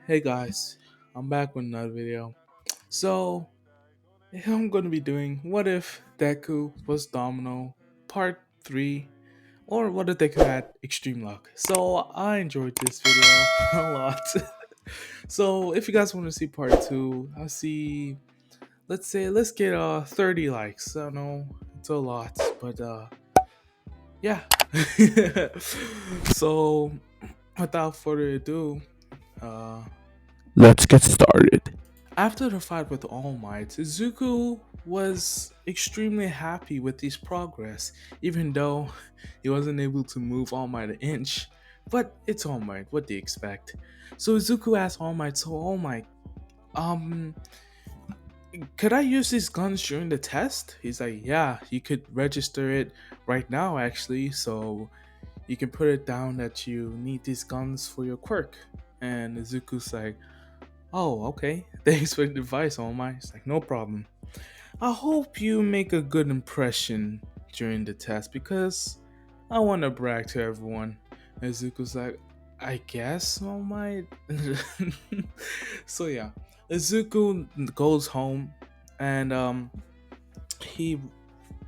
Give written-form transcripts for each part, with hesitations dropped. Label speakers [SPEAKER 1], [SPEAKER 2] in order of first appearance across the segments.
[SPEAKER 1] Hey guys, I'm back with another video. So, I'm gonna be doing What If Deku was Domino Part 3, or What If Deku had Extreme Luck. So, I enjoyed this video a lot. So, if you guys want to see Part 2, I'll see, let's get 30 likes. I know it's a lot, but yeah. So, without further ado, uh,
[SPEAKER 2] Let's get started.
[SPEAKER 1] after the fight with All Might, Izuku was extremely happy with his progress, even though he wasn't able to move All Might an inch. But it's All Might, what do you expect? So Izuku asked All Might, so All Might, um, could I use these guns during the test? He's like, yeah, you could register it right now actually, so you can put it down that you need these guns for your quirk. And Izuku's like, oh, okay. Thanks for the advice, All Might. It's like, no problem. I hope you make a good impression during the test because I want to brag to everyone. And Izuku's like, I guess, All Might. So yeah, Izuku goes home and he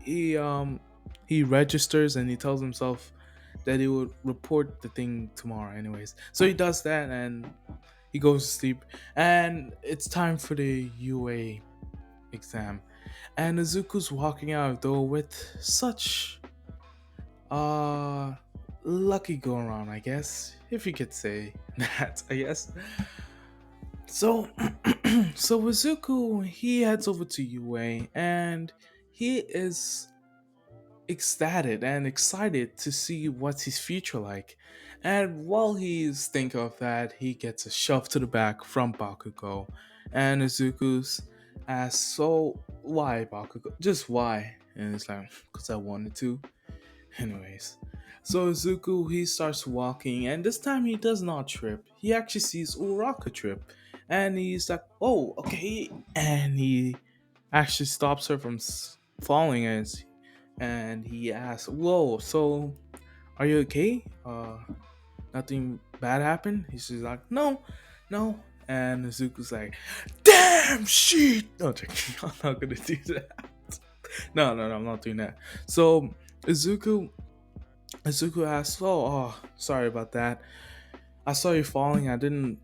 [SPEAKER 1] he um he registers and he tells himself that he would report the thing tomorrow anyways. So he does that and he goes to sleep, and it's time for the UA exam. And Izuku's walking out though with such uh lucky go around, I guess, if you could say that, I guess. So so Izuku he heads over to UA and he is ecstatic and excited to see what's his future like. And while he's thinking of that, he gets a shove to the back from Bakugo. And Izuku's asks, so why Bakugo? Just why? And it's like, because I wanted to. Anyways. So Izuku he starts walking and this time he does not trip. He actually sees Uraka trip. And he's like, oh, okay. And he actually stops her from falling as and he asks, "Whoa, so are you okay? Nothing bad happened?" He's just like, "No, no." And Izuku's like, "Damn shit!" No, I'm not gonna do that. No, I'm not doing that. So Izuku, Izuku asks, "Oh, sorry about that. I saw you falling. I didn't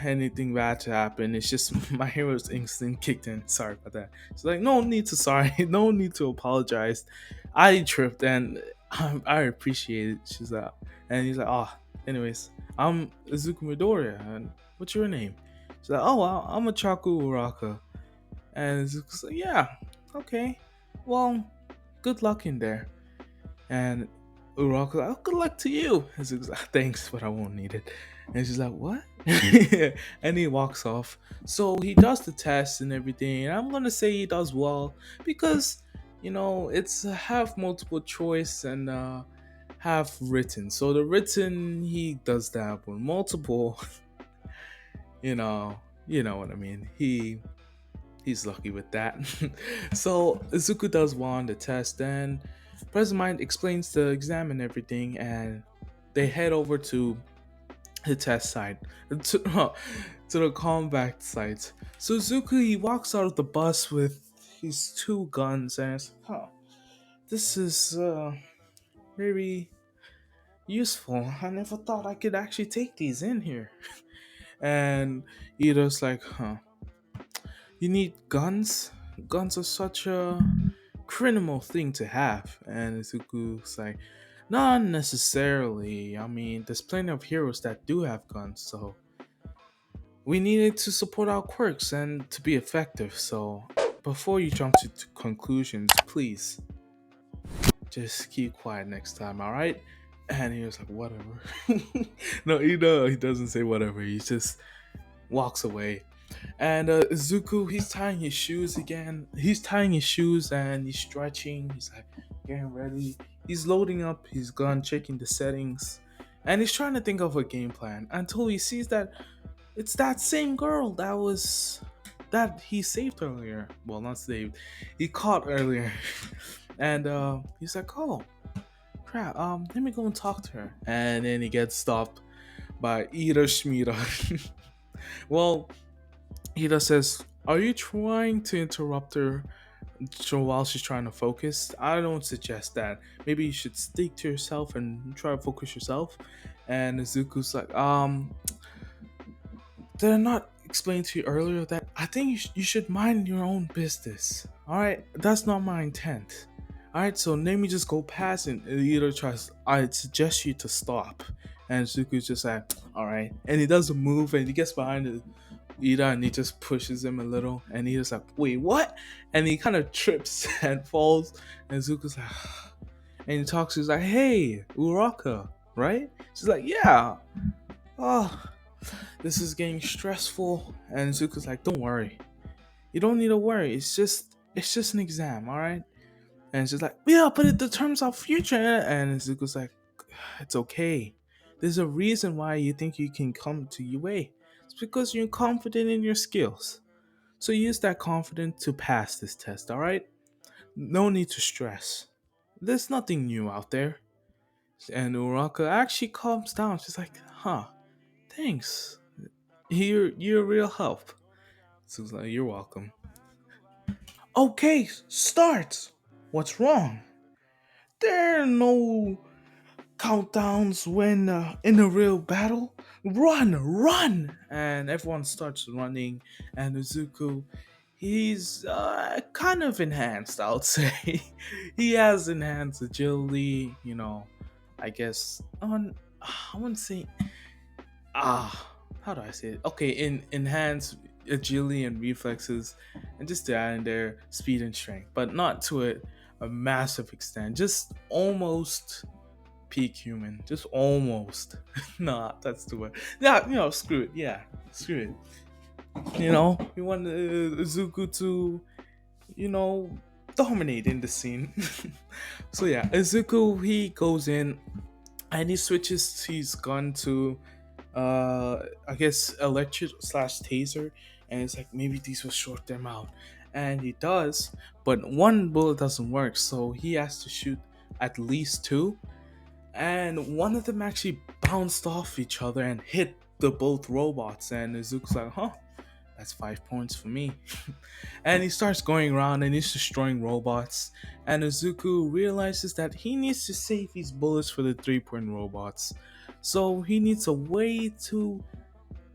[SPEAKER 1] anything bad to happen. It's just my hero's instinct kicked in. Sorry about that." She's like, "No need to sorry. No need to apologize. I tripped and I appreciate it." She's like, and he's like, "Oh, anyways, I'm Izuku Midoriya. And what's your name?" She's like, "Oh, well, I'm a Chaku Uraka." And Izuku's like, "Yeah, okay. Well, good luck in there." And Uraka's like, oh, good luck to you. And Zuko's like, thanks, but I won't need it. And she's like, what? And he walks off. So he does the test and everything. And I'm going to say he does well because, it's half multiple choice and half written. So the written, he does that. But multiple, you know what I mean. He's lucky with that. So Izuku does well on the test, and Present Mind explains the exam and everything, and they head over to the test site, to, to the combat site. So Izuku he walks out of the bus with his two guns, and it's, this is very useful. I never thought I could actually take these in here. And Ito's like, you need guns? Guns are such a criminal thing to have. And Izuku's like, not necessarily. I mean, there's plenty of heroes that do have guns, so we needed to support our quirks and to be effective. So before you jump to conclusions, please just keep quiet next time, alright? And he was like, whatever. No, he doesn't say whatever. He just walks away. And Izuku, he's tying his shoes again. He's tying his shoes and he's stretching. He's like getting ready. He's loading up his gun, checking the settings, and he's trying to think of a game plan until he sees that it's that same girl that he saved earlier. Well, not saved. He caught earlier. And he's like, "Oh, crap. Let me go and talk to her." And then he gets stopped by Ida Schmida. Well, Ida says, "Are you trying to interrupt her while she's trying to focus? I don't suggest that. Maybe you should stick to yourself and try to focus yourself." And Izuku's like, did I not explain to you earlier that I think you should mind your own business? All right, that's not my intent. All right, so let me just go past and Ida tries. I suggest you to stop, and Zuku's just like, all right, and he does a move and he gets behind Ida and he just pushes him a little, and he's like, wait, what? And he kind of trips and falls, and Zuko's like, and he talks. He's like, hey, Uraka, right? She's like, yeah. Oh, this is getting stressful. And Zuko's like, don't worry. You don't need to worry. It's just an exam, all right? And she's like, yeah, but it determines our future. And Zuko's like, it's okay. There's a reason why you think you can come to UA. It's because you're confident in your skills. So use that confidence to pass this test, all right? No need to stress. There's nothing new out there. And Uraka actually calms down. She's like, huh, thanks. You're a real help. So it's like, you're welcome. Okay, start. What's wrong? There are no countdowns when in a real battle. Run, run! And everyone starts running. And Izuku, he's kind of enhanced, I would say. He has enhanced agility, I guess. I wouldn't say ah how do I say it? Okay, in enhance agility and reflexes, and just to add in there speed and strength, but not to a massive extent. Just almost peak human. Just almost. Nah, that's too much. Yeah, screw it. Yeah, screw it. We want Izuku to, you know, dominate in the scene. So yeah, Izuku he goes in and he switches his gun to I guess electric slash taser, and it's like maybe these will short them out, and he does, but one bullet doesn't work, so he has to shoot at least two, and one of them actually bounced off each other and hit the both robots, and Izuku's like, huh, that's 5 points for me. And he starts going around and he's destroying robots. And Izuku realizes that he needs to save his bullets for the 3 point robots. So he needs a way to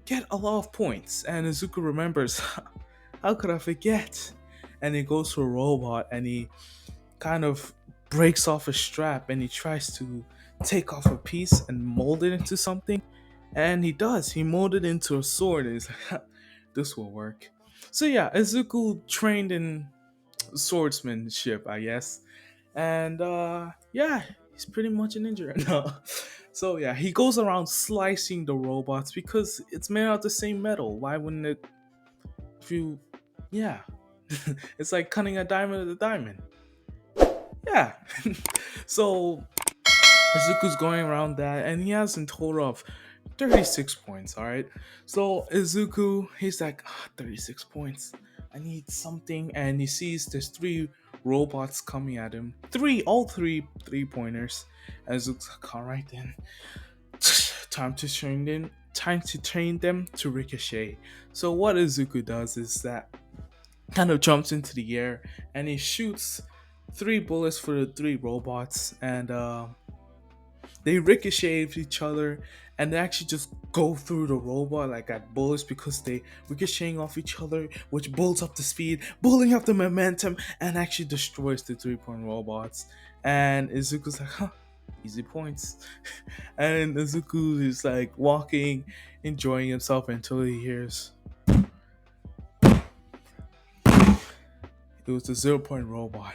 [SPEAKER 1] get a lot of points. And Izuku remembers, how could I forget? And he goes to a robot and he kind of breaks off a strap and he tries to take off a piece and mold it into something. And he does. He molded it into a sword and he's like, this will work. So yeah, Izuku trained in swordsmanship, I guess. And yeah, he's pretty much a ninja right now. So yeah, he goes around slicing the robots because it's made out of the same metal. Why wouldn't it if you yeah. It's like cutting a diamond with a diamond. Yeah. So Izuku's going around that, and he has in total of 36 points, alright? So Izuku, he's like, 36 points. I need something, and he sees there's three robots coming at him. All three 3 pointers. And Izuku's like, alright then. Time to train them to ricochet. So what Izuku does is that kind of jumps into the air and he shoots 3 bullets for the 3 robots, and they ricochet each other and they actually just go through the robot like at bullets because they ricocheting off each other, which builds up the speed, building up the momentum, and actually destroys the 3 point robots. And Izuku's like, huh, easy points. And Izuku is like walking, enjoying himself until he hears it was a 0 point robot.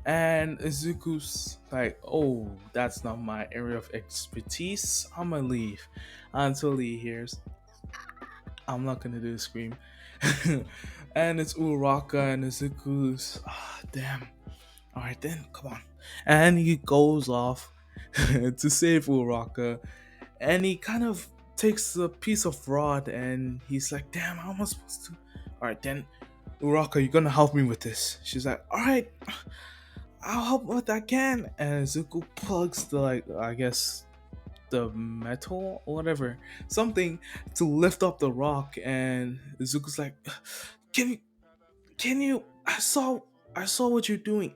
[SPEAKER 1] And Izuku's like, oh, that's not my area of expertise. I'm gonna leave until he hears. I'm not gonna do the scream. And it's Uraka and Izuku's. Ah, damn. Alright then, come on. And he goes off to save Uraka. And he kind of takes a piece of rod and he's like, damn, how am I supposed to? Alright then, Uraka, you're gonna help me with this. She's like, alright, I'll help what I can. And Zuko plugs the, like, I guess the metal or whatever, something to lift up the rock. And Izuku's like, can you can you I saw what you're doing.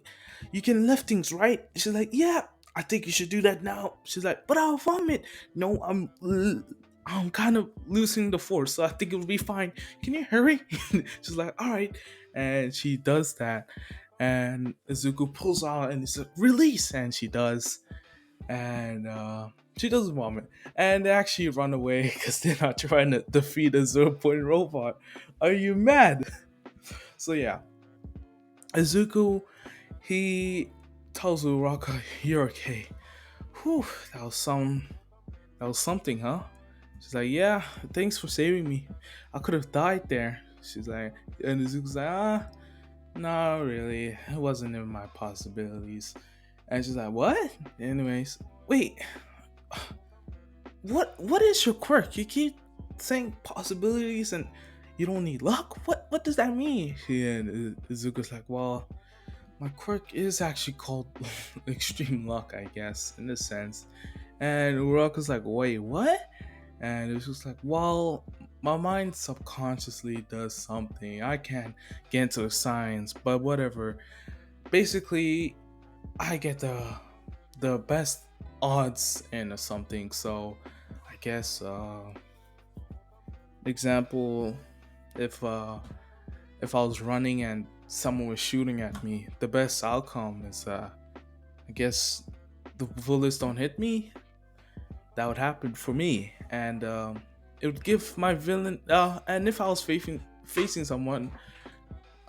[SPEAKER 1] You can lift things, right? She's like, yeah, I think you should do that now. She's like, but I'll vomit. No, I'm kind of losing the force, so I think it'll be fine. Can you hurry? She's like, all right. And she does that. And Izuku pulls out and he's like, release. And she does. And she doesn't vomit. And they actually run away because they're not trying to defeat a zero-point robot. Are you mad? So yeah, Izuku, he tells Uraka, "You're okay." Whew, that was something, huh? She's like, "Yeah, thanks for saving me. I could have died there." She's like, and Izuku's like, no, really, it wasn't in my possibilities. And she's like, "What?" Anyways, wait, what is your quirk? You keep saying possibilities and you don't need luck. What does that mean? And Izuku's like, "Well, my quirk is actually called extreme luck, I guess, in a sense." And Uraka's like, wait, what? And it's just like, well, my mind subconsciously does something. I can't get into the science, but whatever. Basically, I get the best odds in something. So I guess example, if if I was running and someone was shooting at me, the best outcome is I guess the bullets don't hit me. That would happen for me, and it would give my villain. And if I was facing someone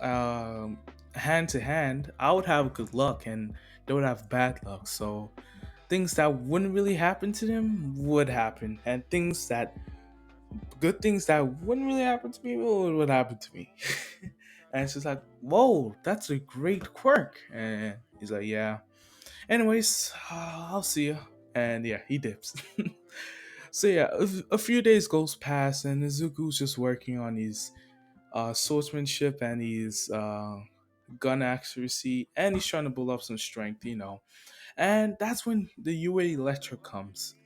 [SPEAKER 1] hand to hand, I would have good luck, and they would have bad luck. So things that wouldn't really happen to them would happen, and good things that wouldn't really happen to me would happen to me. And she's like, "Whoa, that's a great quirk." And he's like, "Yeah." Anyways, I'll see you. And yeah, he dips. So yeah, a few days goes past, and Izuku's just working on his swordsmanship and his gun accuracy, and he's trying to build up some strength. And that's when the UA letter comes,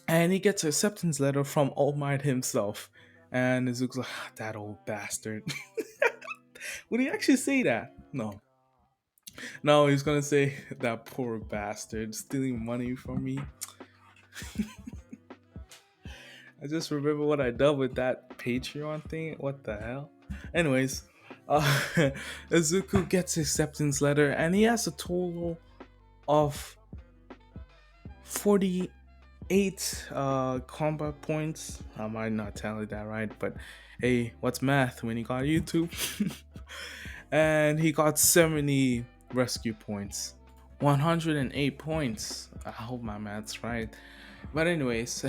[SPEAKER 1] and he gets an acceptance letter from All Might himself. And Izuku's like, that old bastard. Would he actually say that? No. No, he's gonna say that poor bastard stealing money from me. I just remember what I done with that Patreon thing. What the hell? Anyways, uh, Izuku gets his acceptance letter and he has a total of 48 combat points. I might not tell you that right, but hey, what's math when you got YouTube? And he got 70 rescue points. 108 points. I hope my math's right. But anyways,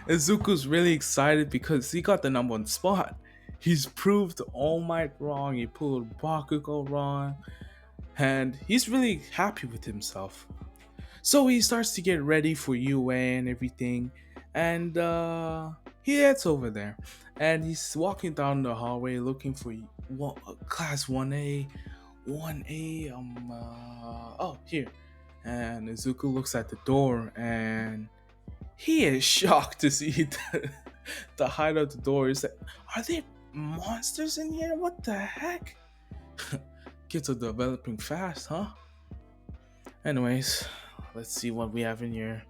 [SPEAKER 1] Izuku's really excited because he got the #1 spot. He's proved All Might wrong, he pulled Bakugo wrong, and he's really happy with himself. So he starts to get ready for UA and everything, and he heads over there. And he's walking down the hallway looking for class 1A, 1A, oh, here. And Izuku looks at the door and he is shocked to see the height of the door. He's like, are there monsters in here? What the heck? Kids are developing fast, huh? Anyways, let's see what we have in here.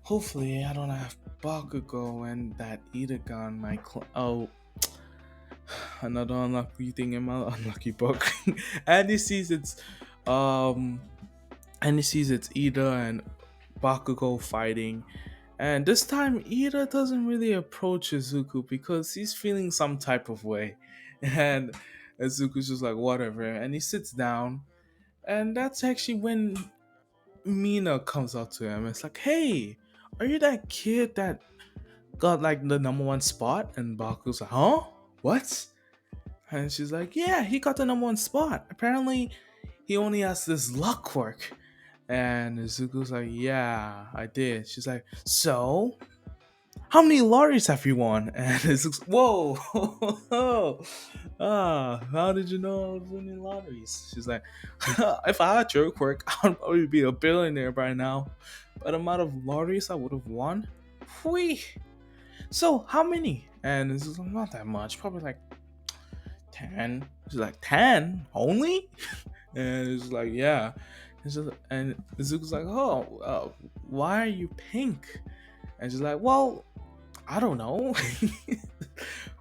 [SPEAKER 1] Hopefully, I don't have Bakugo and that Ida my oh, another unlucky thing in my unlucky book. And he sees um, he sees it's Ida and Bakugo fighting. And this time, Ida doesn't really approach Izuku because he's feeling some type of way. And Izuku's just like, whatever. And he sits down. And that's actually when Mina comes up to him. It's like, hey, are you that kid that got like the #1 spot? And Baku's like, huh? What? And she's like, yeah, he got the #1 spot. Apparently, he only has this luck quirk. And Izuku's like, yeah, I did. She's like, so? How many lotteries have you won? And it's like, whoa, How did you know I was winning lotteries? She's like, if I had your quirk, I'd probably be a billionaire by now. But the amount of lotteries I would have won, whee. So how many? And it's just not that much, probably like 10. She's like, 10 only? And it's like, yeah. And Zuko's like, oh, why are you pink? And she's like, well, I don't know.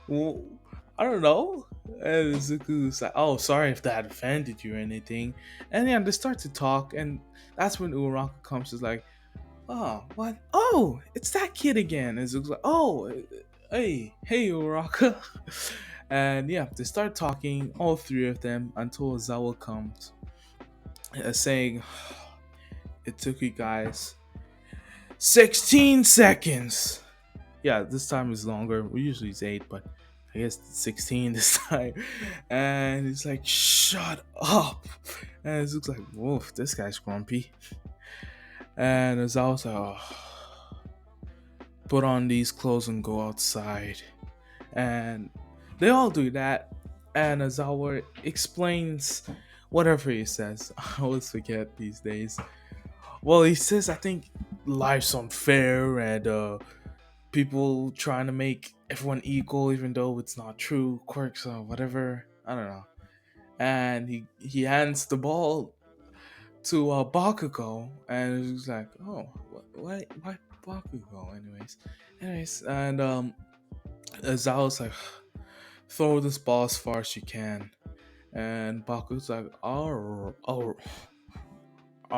[SPEAKER 1] Well, I don't know. And Zuko's like, oh, sorry if that offended you or anything. And yeah, they start to talk, and that's when Uraraka comes. She's like, oh, what? Oh, it's that kid again. And Zuko's like, oh, hey, Uraraka. And yeah, they start talking, all three of them, until Aizawa comes, saying, it took you guys 16 seconds. Yeah, this time is longer. We usually it's 8, but I guess it's 16 this time. And it's like, shut up. And it looks like, woof, this guy's grumpy. And as I was like, oh, put on these clothes and go outside. And they all do that. And Azawa explains whatever he says. I always forget these days. Well, he says, I think life's unfair and people trying to make everyone equal, even though it's not true. Quirks or whatever. I don't know. And he hands the ball to Bakugo, and he's like, "Oh, why Bakugo?" Anyways, and Zao's like, "Throw this ball as far as you can," and Bakugo's like, all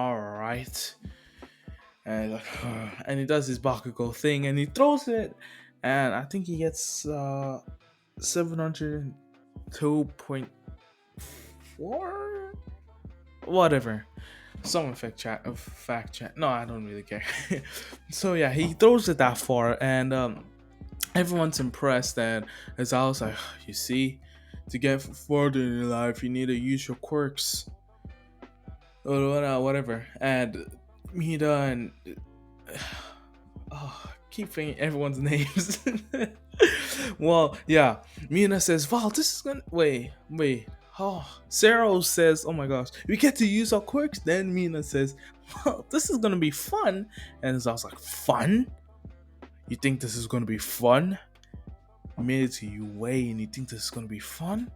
[SPEAKER 1] right," and and he does his Bakugo thing, and he throws it, and I think he gets 702.4, whatever. Someone fact chat. No, I don't really care. So yeah, he throws it that far, and everyone's impressed. And as I was like, you see, to get further in your life, you need to use your quirks or whatever. And Mida and oh, keep thinking everyone's names. Well, yeah, Mina says, "Wow, this is gonna wait." Oh, Sarah says, "Oh my gosh, we get to use our quirks." Then Mina says, "Well, this is gonna be fun." And I was like, "Fun? You think this is gonna be fun?" You made it to UA, and you think this is gonna be fun?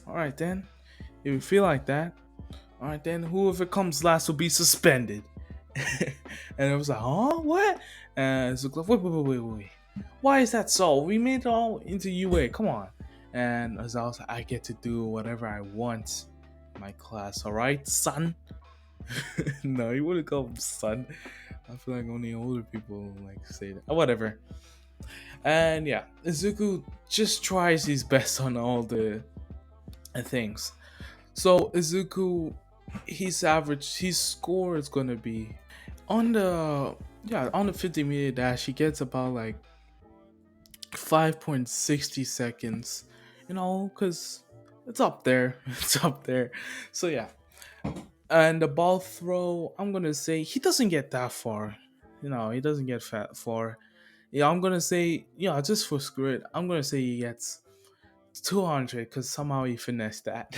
[SPEAKER 1] All right then. If you feel like that, all right then. Whoever comes last will be suspended. And I was like, "Huh? What?" And it's like, wait. Why is that so? We made it all into UA. Come on." And as I was like, I get to do whatever I want in my class. All right, son. No, he wouldn't call him son. I feel like only older people like say that. Whatever. And yeah, Izuku just tries his best on all the things. So Izuku, his score is gonna be on the 50-meter dash. He gets about like 5.60 seconds, because it's up there. It's up there. So yeah. And the ball throw, I'm gonna say he doesn't get that far. He doesn't get far. Yeah, I'm gonna say, just for screw it, I'm gonna say he gets 200 because somehow he finessed that.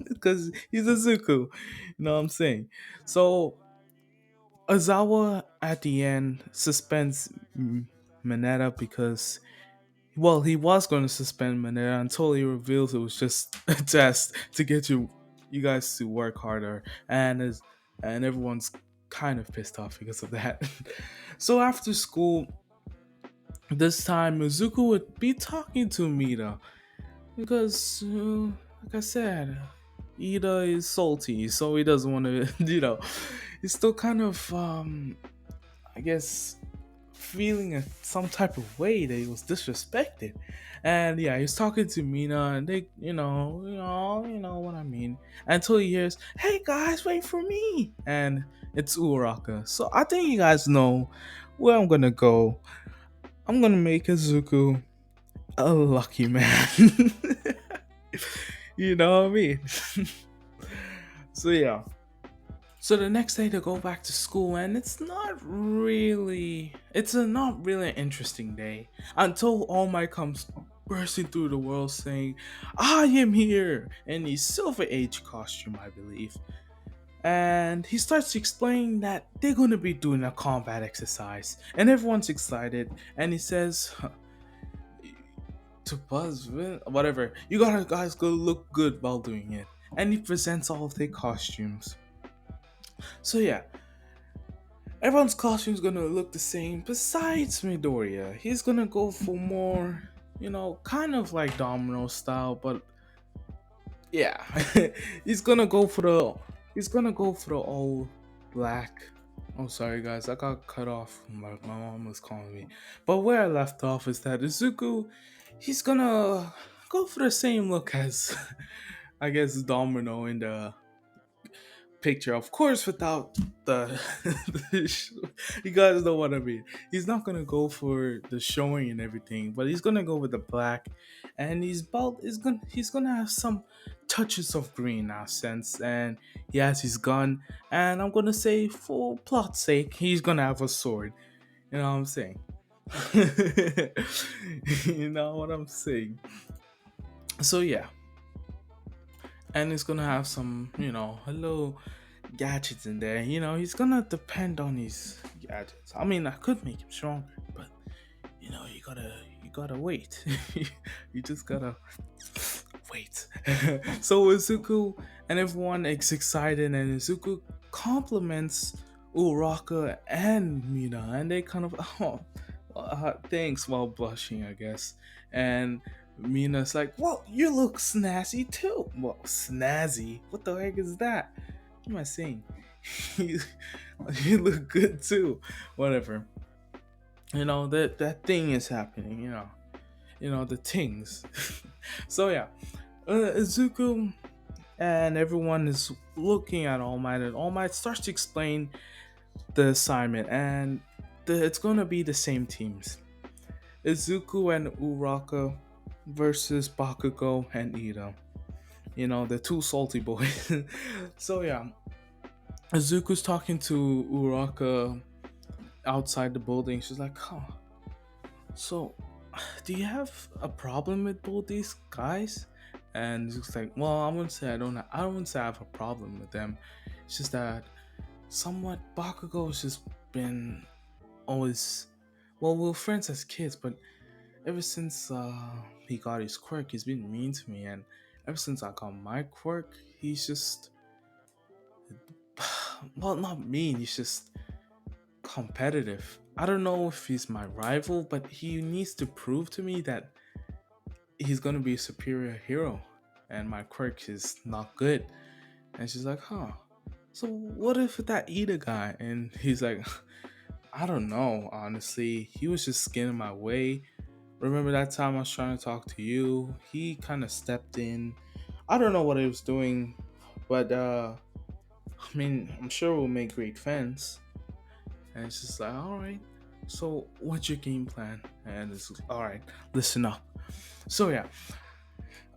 [SPEAKER 1] Because he's a Zuku. You know what I'm saying? So Azawa at the end suspends Mineta because, well, he was going to suspend Mineta until he reveals it was just a test to get you guys to work harder, and everyone's kind of pissed off because of that. So after school, this time Mizuku would be talking to Mita because, like I said, Ida is salty, so he doesn't want to, he's still kind of, I guess, feeling some type of way that he was disrespected. And yeah, he's talking to Mina, and they, you know what I mean. Until he hears, "Hey guys, wait for me!" And it's Uraka. So I think you guys know where I'm gonna go. I'm gonna make Izuku a lucky man. You know what I mean? So yeah. So the next day they go back to school, and it's a not really an interesting day until All Might comes bursting through the world saying, I am here! In his Silver Age costume, I believe. And he starts explaining that they're going to be doing a combat exercise. And everyone's excited. And he says, to Buzz, whatever, you gotta guys go look good while doing it. And he presents all of their costumes. So yeah, everyone's costume's gonna look the same besides Midoriya. He's gonna go for more, kind of like Domino style, but yeah. he's gonna go for the he's gonna go for the all black. Oh sorry guys, I got cut off. My mom was calling me. But where I left off is that Izuku, he's gonna go for the same look as I guess Domino in the picture, of course, without the, you guys know what I mean. He's not gonna go for the showing and everything, but he's gonna go with the black, and his belt is he's gonna have some touches of green accents, and he has his gun, and I'm gonna say for plot's sake, he's gonna have a sword. You know what I'm saying? You know what I'm saying? So yeah, and he's gonna have some, hello gadgets in there. He's gonna depend on his gadgets. I mean, I could make him stronger, but you gotta wait. You just gotta wait. So Izuku and everyone is excited, and Izuku compliments Uraka and Mina, and they kind of thanks while blushing, I guess. And Mina's like, "Well, you look snazzy too." Well, snazzy? What the heck is that? What am I saying? you, you look good too. Whatever. That thing is happening. The things. So yeah, Izuku and everyone is looking at All Might, and All Might starts to explain the assignment, and it's gonna be the same teams: Izuku and Uraka versus Bakugo and Ida. The two salty boys. So yeah, Izuku's talking to Uraka outside the building. She's like, "Huh, so do you have a problem with both these guys?" And Izuku's like, "Well, I wouldn't say I wouldn't say I have a problem with them. It's just that somewhat Bakugo has just been always, well, we were friends as kids, but ever since he got his quirk, he's been mean to me, and ever since I got my quirk, he's just, well, not mean. He's just competitive. I don't know if he's my rival, but he needs to prove to me that he's gonna be a superior hero, and my quirk is not good." And she's like, "Huh? So what if that Ida guy?" And he's like, "I don't know. Honestly, he was just getting my way. Remember that time I was trying to talk to you? He kind of stepped in. I don't know what he was doing, but I mean, I'm sure we'll make great friends." And it's just like, "All right. So what's your game plan?" And it's like, "All right, listen up." So yeah,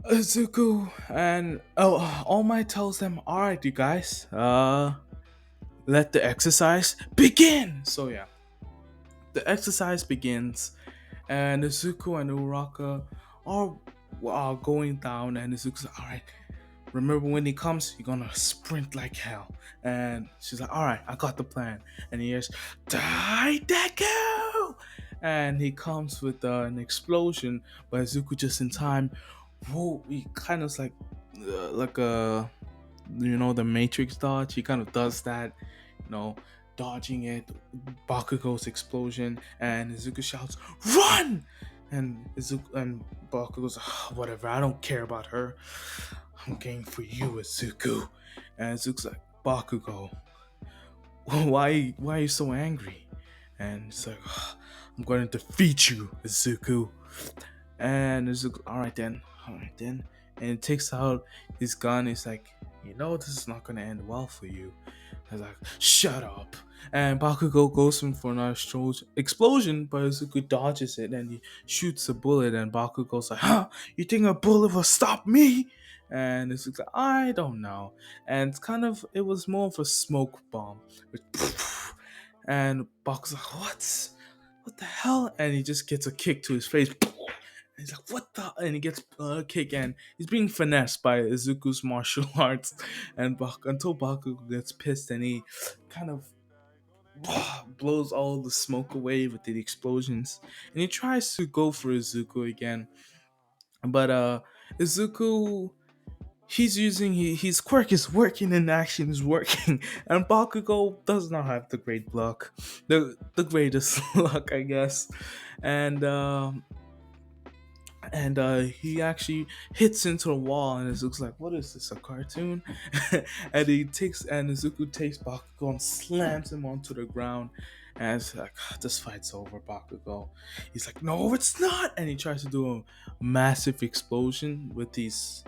[SPEAKER 1] Izuku and All Might tells them, "All right, you guys, let the exercise begin." So yeah, the exercise begins, and Izuku and Uraka are going down, and Izuku's like, "All right, remember when he comes, you're gonna sprint like hell." And she's like, "All right, I got the plan." And he hears, "Die, Deku!" And he comes with an explosion, but Izuku just in time. Whoa, he kind of like a, the Matrix dodge. He kind of does that, you know, dodging it. Bakugo's explosion, and Izuku shouts, "Run!" And Izuku and Bakugo's, "Whatever, I don't care about her. I'm going for you, Izuku." And Izuku's like, "Bakugo, why are you so angry?" And it's like, "I'm going to defeat you, Izuku." And Izuku, all right then. And he takes out his gun. He's like, "This is not gonna end well for you." I was like, "Shut up." And Bakugo goes in for another explosion, but Izuku dodges it and he shoots a bullet. And Bakugo's like, "Huh? You think a bullet will stop me?" And Izuku's like, "I don't know." And it was more of a smoke bomb. And Bakugo's like, What the hell?" And he just gets a kick to his face. He's like, what the? And he gets a kick, and he's being finessed by Izuku's martial arts. And until Bakugo gets pissed, and he kind of blows all the smoke away with the explosions. And he tries to go for Izuku again. But Izuku, he's using his quirk is working in action is working, and Bakugo does not have the great luck, the greatest luck, I guess, and he actually hits into the wall, and it looks like, what is this, a cartoon? And Izuku takes Bakugo and slams him onto the ground, and it's like, this fight's over, Bakugo. He's like, no, it's not, and he tries to do a massive explosion with his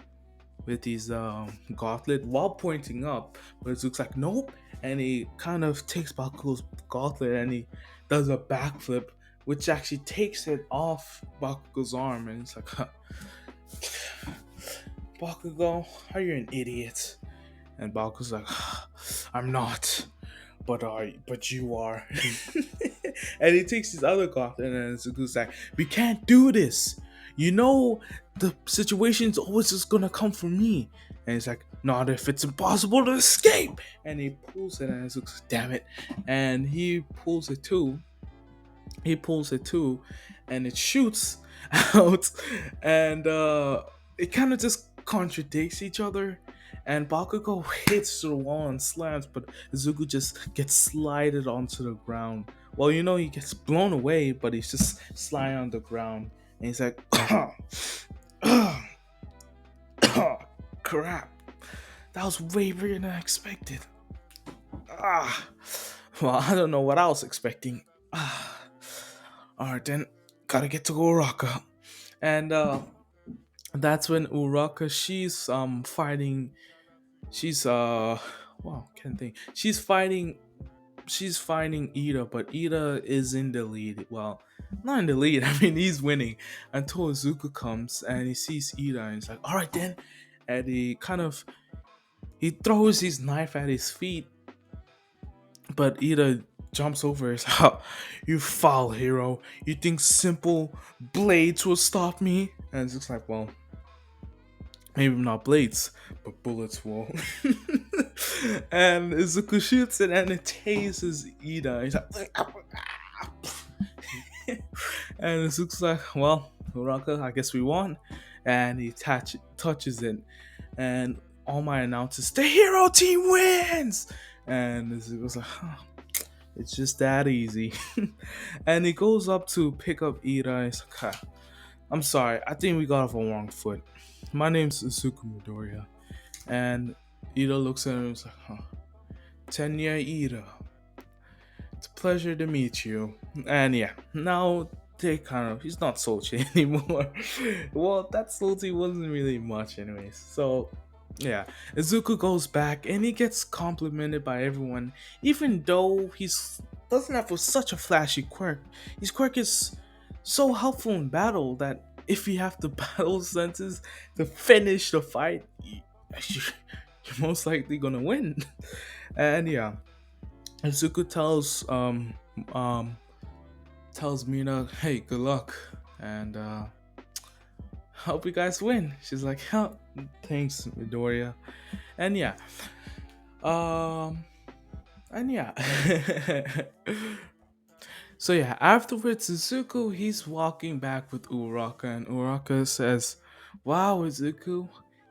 [SPEAKER 1] gauntlet while pointing up, but it looks like nope. And he kind of takes Bakugo's gauntlet and he does a backflip, which actually takes it off Bakugo's arm. And it's like, huh, Bakugo, are you an idiot? And Bakugo's like, I'm not. But you are. And he takes his other gauntlet and Suku's like, we can't do this. You know the situation's always just gonna come for me. And he's like, not if it's impossible to escape. And he pulls it and it's like, damn it. And he pulls it too, and it shoots out, and it kind of just contradicts each other. And Bakugo hits the wall and slams, but Izuku just gets slided onto the ground. Well, he gets blown away, but he's just sliding on the ground, and he's like, crap, that was way bigger than I expected. Ah, well, I don't know what I was expecting. Alright then, gotta get to Uraka. And that's when Uraka, she's wow, can't think. She's fighting Ida, but Ida is in the lead. Well, not in the lead, I mean he's winning. Until Izuku comes and he sees Ida and he's like, alright then. And he throws his knife at his feet, but Ida jumps over his how you foul hero. You think simple blades will stop me? And it's like, well, maybe not blades, but bullets will. And Izuku shoots it and it tases Ida. He's like, and Izuku's like, well, Uraka, I guess we won. And he touches it, and All Might announces, the hero team wins! And Izuku's like, huh, it's just that easy. And he goes up to pick up Ida. And he's like, "Ah, I'm sorry, I think we got off on the wrong foot. My name's Isuku Midoriya." And Ida looks at him and is like, huh, Tenya Ida. It's a pleasure to meet you. And yeah, now he's not salty anymore. Well, that salty wasn't really much anyways. So yeah, Izuku goes back and he gets complimented by everyone, even though he's doesn't have such a flashy quirk. His quirk is so helpful in battle that if you have the battle senses to finish the fight, you're most likely gonna win. And yeah, Izuku um tells Mina, "Hey, good luck, and hope you guys win." She's like, "Oh, thanks, Midoriya." And yeah, um, and yeah. So yeah, afterwards, Izuku he's walking back with Uraka, and Uraka says, "Wow, Izuku,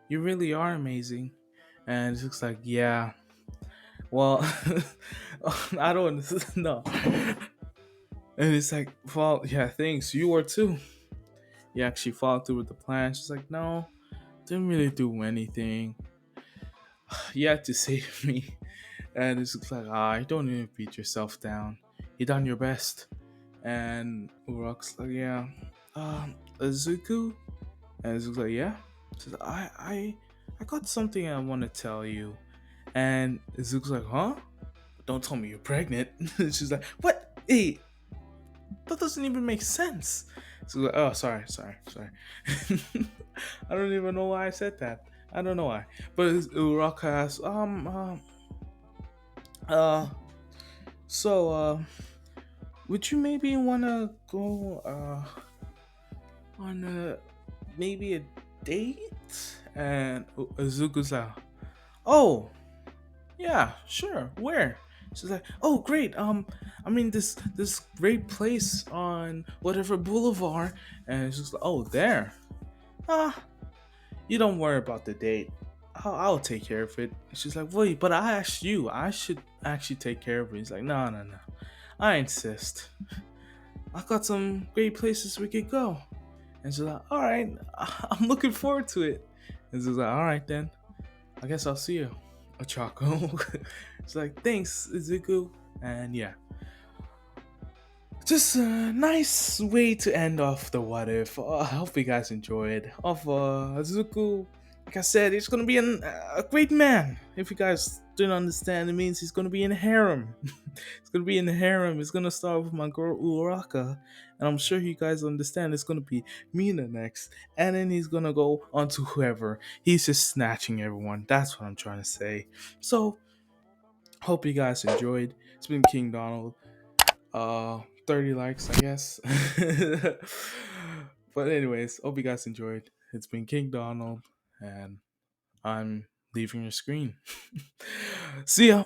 [SPEAKER 1] you really are amazing." And it looks like, yeah, well, I don't know. And it's like, well, yeah, thanks. You were too. You actually followed through with the plan. She's like, no, didn't really do anything. You had to save me. And it's like, don't even beat yourself down. You done your best. And Urok's like, yeah. Azuku? And Azuku's like, yeah. She's like, I got something I want to tell you. And Azuku's like, huh? Don't tell me you're pregnant. She's like, what? Hey, that doesn't even make sense. So like, oh, sorry. I don't even know why I said that. I don't know why. But Uraka asks, uh, so, would you maybe wanna go, on maybe a date? And Izuku's like, oh, yeah, sure. Where? She's like, oh, great. I mean this great place on whatever boulevard. And she's like, oh, there. Ah, you don't worry about the date. I'll take care of it. She's like, wait, but I asked you. I should actually take care of it. He's like, no, no, no. I insist. I got some great places we could go. And she's like, all right, I'm looking forward to it. And she's like, all right then. I guess I'll see you, Ochako. She's like, thanks, Izuku. And yeah, just a nice way to end off the what if. I hope you guys enjoyed. Of Izuku, like I said, he's gonna be a great man. If you guys didn't understand, it means he's gonna be in a harem. He's gonna be in the harem. He's gonna start with my girl Uraka, and I'm sure you guys understand. It's gonna be Mina next, and then he's gonna go on to whoever. He's just snatching everyone. That's what I'm trying to say. So hope you guys enjoyed. It's been King Donald. 30 likes, I guess. But anyways, hope you guys enjoyed. It's been King Donald, and I'm leaving your screen. See ya.